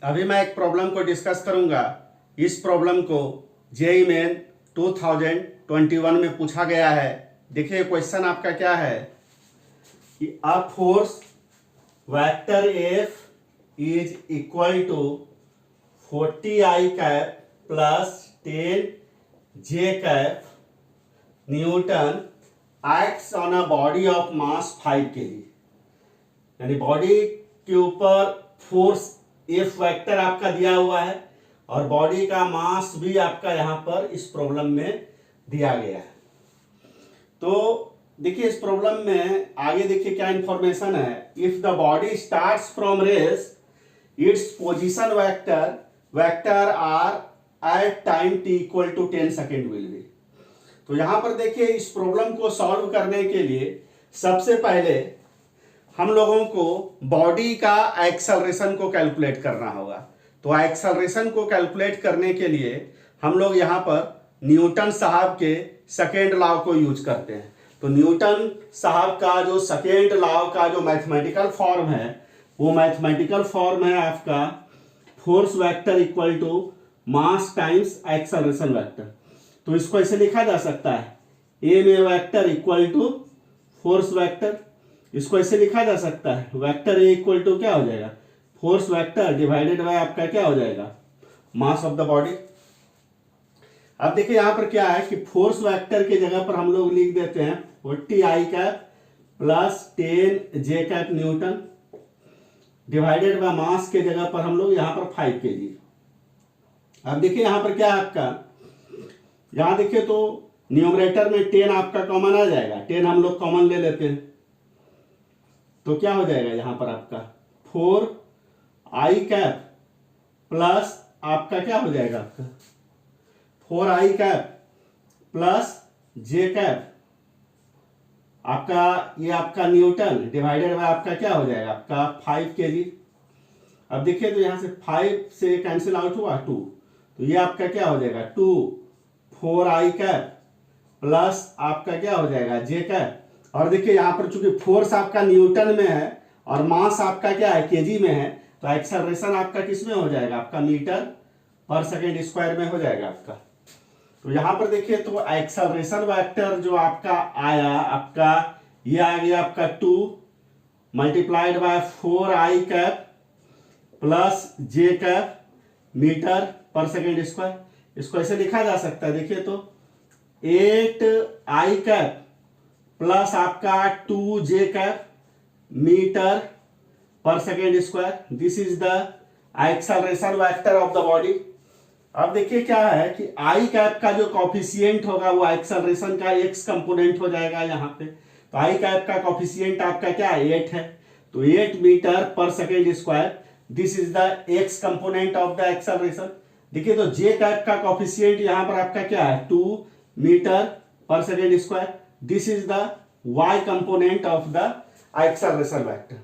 अभी मैं एक प्रॉब्लम को डिस्कस करूंगा। इस प्रॉब्लम को जेईई मेन 2021 में पूछा गया है। देखिए क्वेश्चन आपका क्या है कि a force vector F is equal to 40 I cap plus 10 J cap newton acts on a body of mass 5 kg। यानी बॉडी के ऊपर फोर्स एफ वेक्टर आपका दिया हुआ है और बॉडी का मास भी आपका यहां पर इस प्रॉब्लम में दिया गया है। तो देखिए इस प्रॉब्लम में आगे देखिए क्या इंफॉर्मेशन है। If the body starts from rest its position vector R at time T equal to 10 second will be. तो यहां पर देखिए इस प्रॉब्लम को सॉल्व करने के लिए सबसे पहले हम लोगों को बॉडी का एक्सेलरेशन को कैलकुलेट करना होगा। तो एक्सेलरेशन को कैलकुलेट करने के लिए हम लोग यहाँ पर न्यूटन साहब के सेकेंड लॉ को यूज करते हैं। तो न्यूटन साहब का जो सेकेंड लॉ का जो मैथमेटिकल फॉर्म है वो मैथमेटिकल फॉर्म है आपका force vector equal to mass times acceleration vector. तो इसको ऐसे लिखा जा सकता है ए में vector equal to force vector. इसको ऐसे लिखा जा सकता है वेक्टर ए इक्वल टू क्या हो जाएगा फोर्स वेक्टर डिवाइडेड बाय आपका क्या हो जाएगा मास ऑफ द बॉडी। अब देखिए यहां पर क्या है कि फोर्स वेक्टर की जगह पर हम लोग लिख देते हैं 40 आई cap plus 10 J cap newton divided by mass के जगह पर हम लोग यहां पर 5 kg। अब देखिए यहां पर क्या है आपका, यहां देखिए तो न्यूमरेटर में 10 आपका कॉमन आ जाएगा। 10 हम लोग कॉमन ले लेते हैं तो क्या हो जाएगा यहां पर आपका 4 आई कैप प्लस आपका क्या हो जाएगा आपका 4 I cap plus J cap आपका ये आपका न्यूटन डिवाइडेड बाय आपका क्या हो जाएगा आपका 5 kg। अब देखिए तो यहां से 5 से कैंसिल आउट हुआ 2 तो ये आपका क्या हो जाएगा 2 4 आई कैप प्लस आपका क्या हो जाएगा जे कैप। और देखिए यहां पर चूंकि फोर्स आपका न्यूटन में है और मास आपका क्या है केजी में है तो एक्सेलरेशन आपका किस में हो जाएगा आपका मीटर पर सेकेंड स्क्वायर में हो जाएगा आपका। तो यहां पर देखिए तो एक्सेलरेशन वेक्टर जो आपका आया आपका ये आ गया आपका 2 multiplied by 4 I cap plus J cap meter पर सेकेंड स्क्वायर। इसको ऐसे लिखा जा सकता है देखिए तो 8 आई कैप प्लस आपका 2 जे कैप मीटर पर second square. This is the acceleration vector of the body. अब देखिए क्या है कि आई कैप का जो कॉफिशिएंट होगा वो एक्सेलरेशन का एक्स कंपोनेंट हो जाएगा यहाँ पे। तो आई कैप का कॉफिशिएंट आपका क्या है 8 है तो 8 मीटर पर second square. This is the x component of the acceleration. देखिए तो जे कैप का कॉफिशिएंट यहाँ पर आपका क्या है 2 मीटर पर second square. This is the y component of the acceleration vector.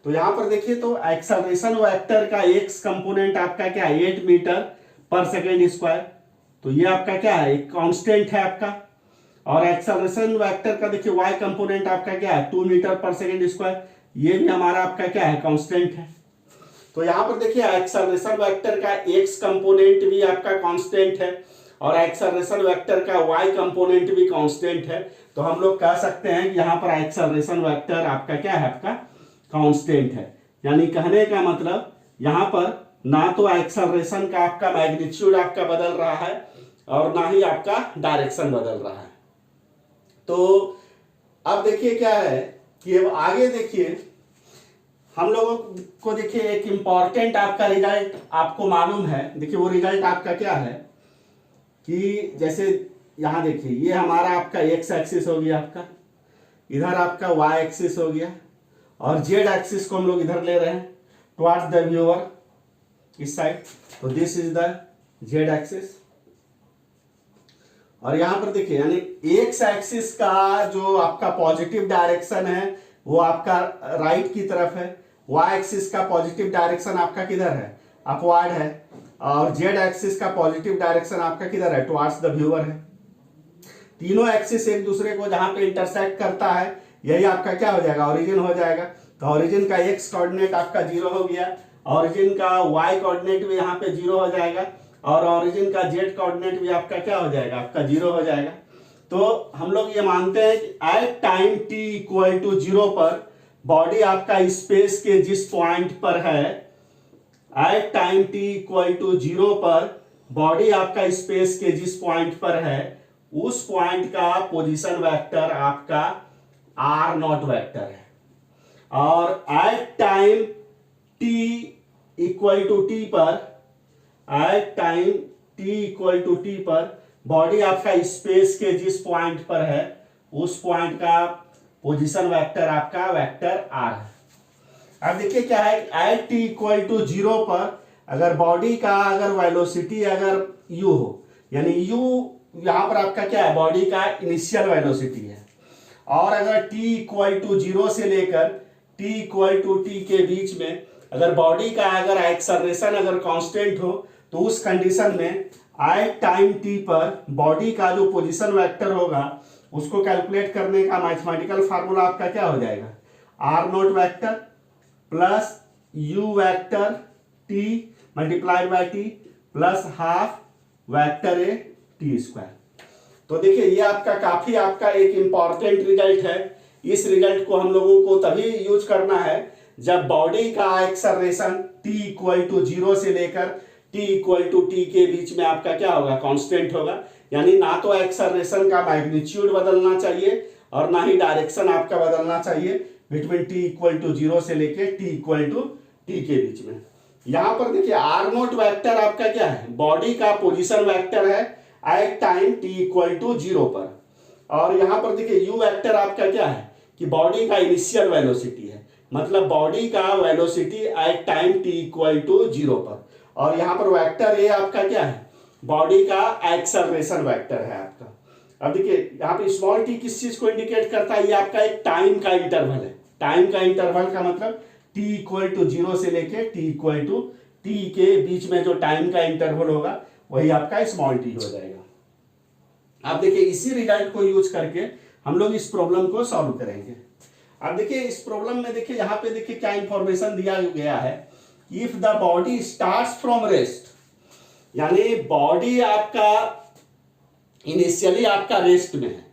तो यहां पर देखिए तो एक्सेलरेशन वेक्टर का x कंपोनेंट आपका क्या है 8 मीटर पर सेकेंड स्क्वायर। तो ये आपका क्या है एक कांस्टेंट है आपका। और एक्सेलरेशन वेक्टर का देखिए y कंपोनेंट आपका क्या है 2 मीटर पर सेकेंड स्क्वायर। ये भी हमारा आपका क्या है कांस्टेंट है। तो यहां पर देखिए एक्सेलरेशन वेक्टर का x कंपोनेंट भी आपका कांस्टेंट है और एक्सेलरेशन वेक्टर का y कंपोनेंट भी कांस्टेंट है। तो हम लोग कह सकते हैं कि यहाँ पर एक्सेलरेशन वेक्टर आपका क्या है आपका कांस्टेंट है। यानी कहने का मतलब यहाँ पर ना तो एक्सेलरेशन का आपका मैग्नीट्यूड आपका बदल रहा है और ना ही आपका डायरेक्शन बदल रहा है। तो अब देखिए क्या है कि अब आगे देखिए हम लोगों को देखिए एक इंपॉर्टेंट आपका रिजल्ट आपको मालूम है। देखिए वो रिजल्ट आपका क्या है कि जैसे यहां देखिए ये हमारा आपका एक्स एक्सिस हो गया आपका, इधर आपका वाई एक्सिस हो गया और जेड एक्सिस को हम लोग इधर ले रहे हैं टुवर्ड्स द व्यूअर इस साइड। तो this is the Z axis. और यहां पर देखिए यानी एक्स एक्सिस का जो आपका पॉजिटिव डायरेक्शन है वो आपका राइट की तरफ है, वाई एक्सिस का पॉजिटिव डायरेक्शन आपका किधर है अपवर्ड है और जेड एक्सिस का पॉजिटिव डायरेक्शन आपका किधर है टुवर्ड्स द व्यूअर है। तीनों एक्सिस एक दूसरे को जहां पे इंटरसेक्ट करता है यही आपका क्या हो जाएगा ओरिजिन हो जाएगा। तो ओरिजिन का एक्स कोऑर्डिनेट आपका 0 हो गया ऑरिजिन का y कोऑर्डिनेट भी यहाँ पे 0 हो जाएगा और ऑरिजिन का z कोऑर्डिनेट भी आपका क्या हो जाएगा, आपका 0 हो जाएगा। तो हम लोग ये मानते हैं कि at time t equal to 0 पर बॉडी आपका स्पेस के जिस पॉइंट पर है, at time t equal to 0 पर बॉडी आपका स्पेस के जिस पॉइंट पर है उस पॉइंट का पोजीशन वेक्टर आपका r0 वेक्टर है। और at time t equal to t पर, at time t equal to t पर बॉडी आपका स्पेस के जिस पॉइंट पर है उस पॉइंट का पोजीशन वेक्टर आपका वेक्टर r है। अब देखिए क्या है, एट t इक्वल टू 0 पर अगर बॉडी का अगर वेलोसिटी अगर u हो, यानी u यहां पर आपका क्या है, बॉडी का इनिशियल वेलोसिटी है, और अगर t इक्वल टू 0 से लेकर t इक्वल टू t के बीच में अगर बॉडी का अगर एक्सेलरेशन अगर कांस्टेंट हो तो उस कंडीशन में एट टाइम t पर बॉडी का जो पोजीशन वेक्टर होगा उसको कैलकुलेट करने का मैथमेटिकल फार्मूला आपका क्या हो जाएगा, r0 vector plus u vector t multiplied by t plus half vector a t square. तो देखिए ये आपका काफी आपका एक इंपॉर्टेंट रिजल्ट है। इस रिजल्ट को हम लोगों को तभी यूज करना है जब बॉडी का एक्सेलरेशन t इक्वल टू 0 से लेकर t इक्वल टू t के बीच में आपका क्या होगा, कांस्टेंट होगा। यानी ना तो एक्सेलरेशन का मैग्नीट्यूड बदलना चाहिए और ना ही डायरेक्शन आपका बदलना चाहिए बिटवीन t इक्वल टू 0 से लेकर t इक्वल टू t के बीच में। यहां पर देखिए r0 वेक्टर आपका क्या है, बॉडी का पोजीशन वेक्टर है at time t equal to 0 पर, और यहां पर देखिए u वेक्टर आपका क्या है कि बॉडी का इनिशियल वेलोसिटी है, मतलब बॉडी का velocity at time t equal to 0 पर, और यहां पर वेक्टर a आपका क्या है, बॉडी का एक्सेलरेशन वेक्टर है आपका। अब देखिए यहाँ पे स्मॉल t किस चीज को इंडिकेट करता है, ये आपका एक टाइम का इंटरवल है। टाइम का इंटरवल का मतलब t इक्वल टू 0 से लेके t इक्वल टू t के बीच में जो टाइम का इंटरवल होगा वही आपका स्मॉल t हो जाएगा। अब देखिए इसी रिजल्ट को यूज करके हम लोग इस प्रॉब्लम को सॉल्व करेंगे। अब देखिए इस प्रॉब्लम में देखिए यहाँ पे देखिए क्या इंफॉर्मेशन दिया गया है, if the body starts from rest, यानी बॉडी आपका इनिशियली आपका रेस्ट में है,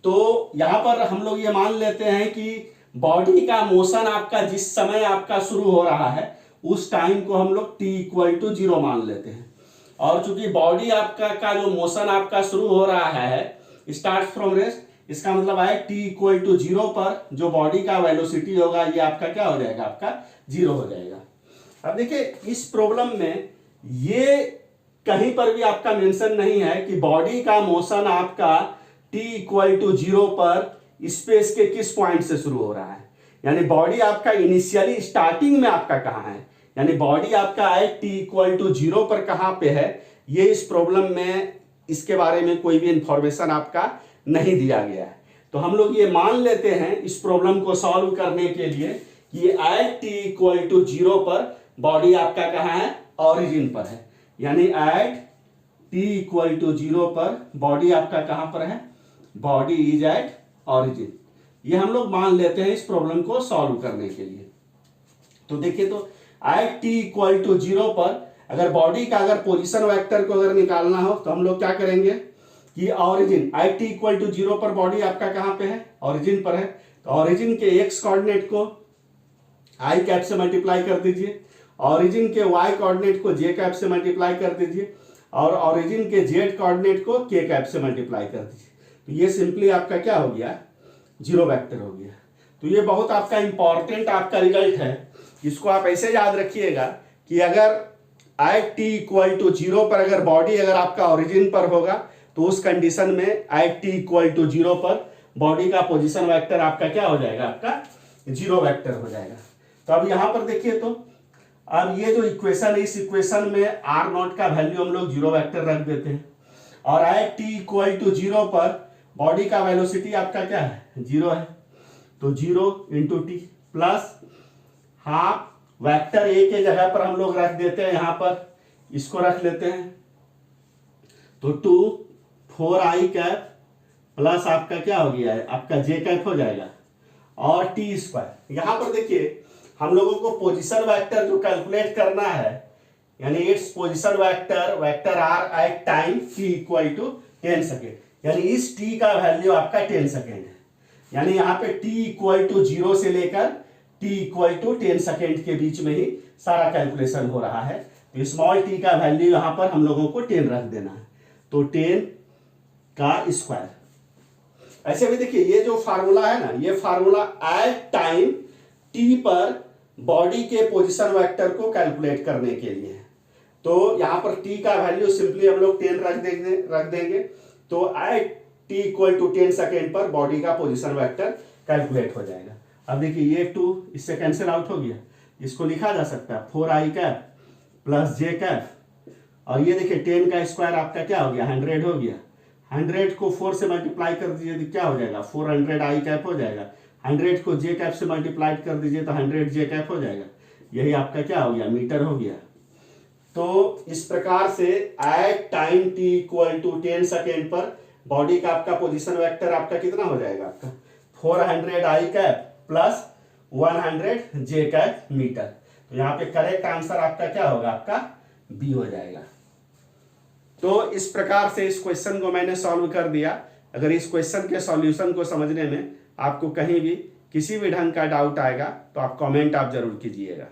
तो यहां पर हम लोग ये मान लेते हैं कि बॉडी का मोशन आपका जिस समय आपका शुरू हो रहा है उस टाइम को हम लोग t इक्वल टू 0 मान लेते हैं। और चूंकि बॉडी आपका का जो मोशन आपका शुरू हो रहा है स्टार्ट फ्रॉम रेस्ट, इसका मतलब है t इक्वल टू 0 पर जो बॉडी का वेलोसिटी होगा ये आपका क्या हो जाएगा, आपका 0 हो जाएगा। अब देखिए इस प्रॉब्लम में ये कहीं पर भी आपका मेंशन नहीं है कि बॉडी का मोशन आपका t इक्वल टू 0 पर स्पेस के किस पॉइंट से शुरू हो रहा है, यानी बॉडी आपका इनिशियली स्टार्टिंग में आपका कहाँ है, यानी बॉडी आपका है t इक्वल टू 0 पर कहाँ पे है, ये इस प्रॉब्लम में इसके बारे में कोई भी इंफॉर्मेशन आपका नहीं दिया गया है। तो हम लोग ये मान लेते हैं इस प्रॉब्लम को सॉल्व करने के लिए कि एट t इक्वल टू 0 पर बॉडी आपका कहाँ है, ऑरिजिन पर है, यानी एट t इक्वल टू 0 पर बॉडी आपका कहाँ पर है, बॉडी इज एट ऑरिजिन। ये हम लोग मान लेते हैं इस प्रॉब्लम को सॉल्व करने के लिए। तो देखिए तो एट t इक्वल टू 0 पर अगर बॉडी का अगर पोजीशन वेक्टर को अगर निकालना हो तो हम लोग क्या करेंगे कि origin at t equal to 0 पर बॉडी आपका कहाँ पे है, ऑरिजिन पर है, तो ऑरिजिन के x कोऑर्डिनेट को i कैप से मल्टीप्लाई कर दीजिए, ऑरिजिन के y कोऑर्डिनेट को j कैप से मल्टीप्लाई कर दीजिए, और ऑरिजिन के z कोऑर्डिनेट को k कैप से मल्टीप्लाई कर दीजिए। तो ये सिंपली आपका क्या हो गया, 0 वेक्टर हो गया। तो ये बहुत आपका इंपॉर्टेंट आपका रिजल्ट है, इसको आप ऐसे याद रखिएगा कि अगर एट t इक्वल टू 0 पर अगर बॉडी अगर आपका ऑरिजिन पर होगा तो उस कंडीशन में एट t इक्वल टू 0 पर बॉडी का पोजीशन वेक्टर आपका क्या हो जाएगा, आपका 0 वेक्टर हो जाएगा। तो अब यहां पर देखिए तो अब ये जो इक्वेशन है इस इक्वेशन में r0 का वैल्यू हम लोग 0 वेक्टर रख देते हैं, और एट t इक्वल टू 0 पर बॉडी का वेलोसिटी आपका क्या है, 0 है, तो 0 into T plus half vector A के जगह पर हम लोग रख देते हैं, यहां पर इसको रख लेते हैं, तो 2 4i कैप प्लस आपका क्या हो गया है, आपका j कैप हो जाएगा, और टी स्क्वायर। यहां पर देखिए हम लोगों को पोजीशन वेक्टर जो कैलकुलेट करना है, यानी its position vector R at time t equal to 10 second, यानी इस t का वैल्यू आपका 10 सेकेंड है। यानी यहाँ पे t इक्वल टू 0 से लेकर t इक्वल टू 10 सेकेंड के बीच में ही सारा कैलकुलेशन हो रहा है। तो स्मॉल t का वैल्यू यहाँ पर हम लोगों को 10 रख देना है, तो 10 का स्क्वायर। ऐसे भी देखिए ये जो फार्मूला है ना, ये फार्मूला एट टाइम t पर बॉडी के पोजीशन वेक्टर को कैलकुलेट करने के लिए है। तो यहां पर t का वैल्यू सिंपली हम लोग 10 रख देंगे। तो at t equal to 10 second पर बॉडी का पोजीशन वेक्टर कैलकुलेट हो जाएगा। अब देखिए ये 2 इससे कैंसिल आउट हो गया, इसको लिखा जा सकता है 4i cap plus j cap, और ये देखिए 10 का स्क्वायर आपका क्या हो गया, 100 हो गया। 100 को 4 से मल्टीप्लाई कर दीजिए तो क्या हो जाएगा, 400i कैप हो जाएगा। 100 को j कैप से मल्टीप्लाई कर दीजिए तो 100 j कैप हो जाएगा। यही आपका क्या हो गया, मीटर हो गया। तो इस प्रकार से at time t equal to 10 second पर बॉडी का आपका पोजीशन वेक्टर आपका कितना हो जाएगा, आपका 400i cap plus 100 j cap metre. तो यहाँ पे करेक्ट आंसर आपका क्या होगा, आपका बी हो जाएगा। तो इस प्रकार से इस क्वेश्चन को मैंने सॉल्व कर दिया। अगर इस क्वेश्चन के सॉल्यूशन को समझने में आपको कहीं भी किसी भी ढंग का डाउट आएगा तो आप कमेंट आप जरूर कीजिएगा।